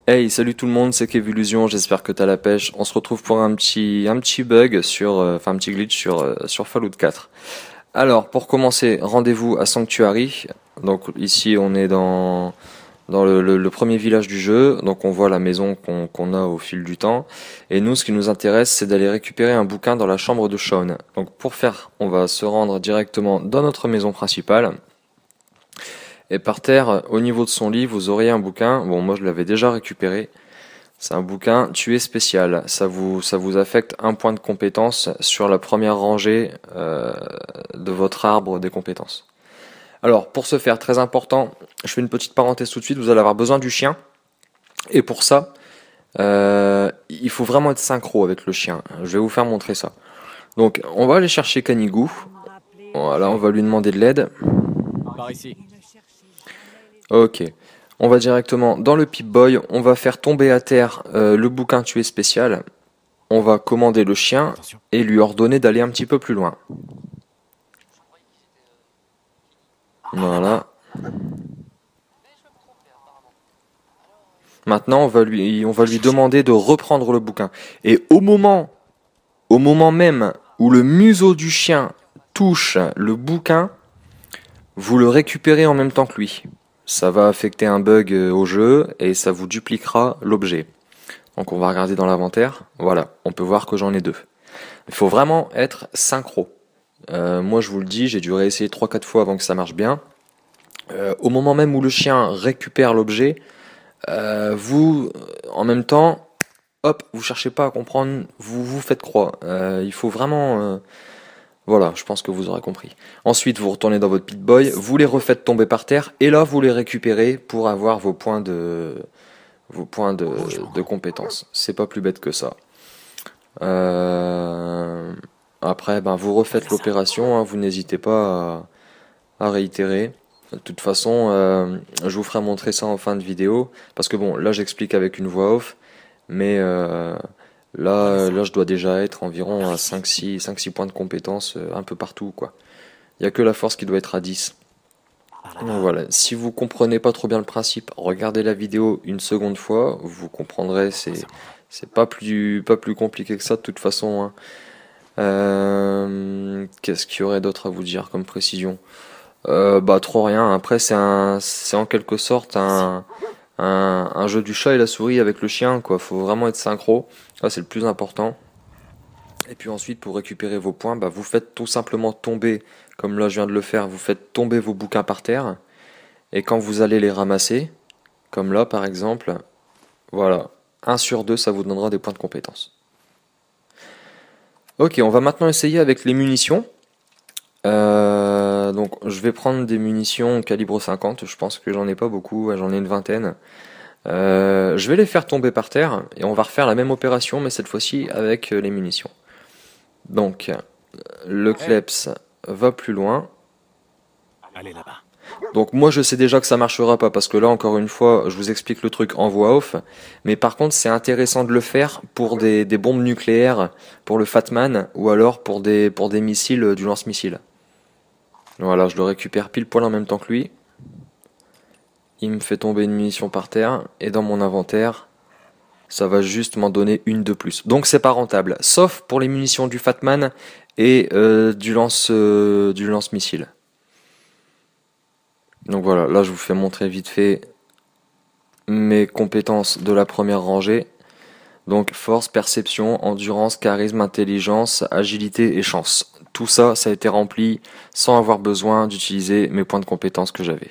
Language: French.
Hey, salut tout le monde, c'est Kevilusion, j'espère que t'as la pêche. On se retrouve pour un petit bug enfin un petit glitch sur Fallout 4. Alors, pour commencer, rendez-vous à Sanctuary. Donc ici, on est dans le premier village du jeu. Donc on voit la maison qu'on a au fil du temps. Et nous, ce qui nous intéresse, c'est d'aller récupérer un bouquin dans la chambre de Shaun. Donc pour faire, on va se rendre directement dans notre maison principale. Et par terre, au niveau de son lit, vous auriez un bouquin. Bon, moi je l'avais déjà récupéré. C'est un bouquin tué spécial. Ça vous affecte un point de compétence sur la première rangée de votre arbre des compétences. Alors, pour ce faire, très important, je fais une petite parenthèse tout de suite. Vous allez avoir besoin du chien. Et pour ça, il faut vraiment être synchro avec le chien. Je vais vous faire montrer ça. Donc, on va aller chercher Canigou. Voilà, on va lui demander de l'aide. Par ici. Ok. On va directement dans le Pip-Boy, on va faire tomber à terre le bouquin tué spécial. On va commander le chien Attention. et lui ordonner d'aller un petit peu plus loin. Voilà. Maintenant, on va lui demander de reprendre le bouquin. Et au moment même où le museau du chien touche le bouquin, vous le récupérez en même temps que lui. Ça va affecter un bug au jeu et ça vous dupliquera l'objet. Donc on va regarder dans l'inventaire. Voilà, on peut voir que j'en ai deux. Il faut vraiment être synchro. Moi je vous le dis, j'ai dû réessayer 3-4 fois avant que ça marche bien. Au moment même où le chien récupère l'objet, vous, en même temps, hop, vous cherchez pas à comprendre, vous faites croix. Il faut vraiment... voilà, je pense que vous aurez compris. Ensuite, vous retournez dans votre Pip-Boy, vous les refaites tomber par terre, et là, vous les récupérez pour avoir vos points de compétences. C'est pas plus bête que ça. Euh, Après, ben, vous refaites l'opération, hein, vous n'hésitez pas à réitérer. De toute façon, je vous ferai montrer ça en fin de vidéo, parce que bon, là j'explique avec une voix off, mais là je dois déjà être environ à 5-6 points de compétence un peu partout, quoi. Il n'y a que la force qui doit être à 10. Donc voilà, si vous comprenez pas trop bien le principe, regardez la vidéo une seconde fois, vous comprendrez, c'est pas plus compliqué que ça de toute façon, hein. Qu'est-ce qu'il y aurait d'autre à vous dire comme précision? Bah trop rien. Après c'est en quelque sorte un jeu du chat et la souris avec le chien, quoi. Faut vraiment être synchro. Ça c'est le plus important. Et puis ensuite pour récupérer vos points, bah vous faites tout simplement tomber, comme là je viens de le faire, vous faites tomber vos bouquins par terre. Et quand vous allez les ramasser, comme là par exemple, voilà, 1/2 ça vous donnera des points de compétence. Ok, on va maintenant essayer avec les munitions. Donc je vais prendre des munitions calibre 50, je pense que j'en ai pas beaucoup, ouais, j'en ai une vingtaine. Je vais les faire tomber par terre et on va refaire la même opération mais cette fois-ci avec les munitions. Donc le kleps va plus loin. Allez là-bas. Donc moi je sais déjà que ça marchera pas parce que là encore une fois je vous explique le truc en voix off. Mais par contre c'est intéressant de le faire pour des bombes nucléaires, pour le Fatman ou alors pour des missiles du lance-missile. Voilà, je le récupère pile poil en même temps que lui. Il me fait tomber une munition par terre et dans mon inventaire, ça va juste m'en donner une de plus. Donc c'est pas rentable, sauf pour les munitions du Fatman et du lance-missile. Donc voilà, là je vous fais montrer vite fait mes compétences de la première rangée. Donc force, perception, endurance, charisme, intelligence, agilité et chance. Tout ça, ça a été rempli sans avoir besoin d'utiliser mes points de compétences que j'avais.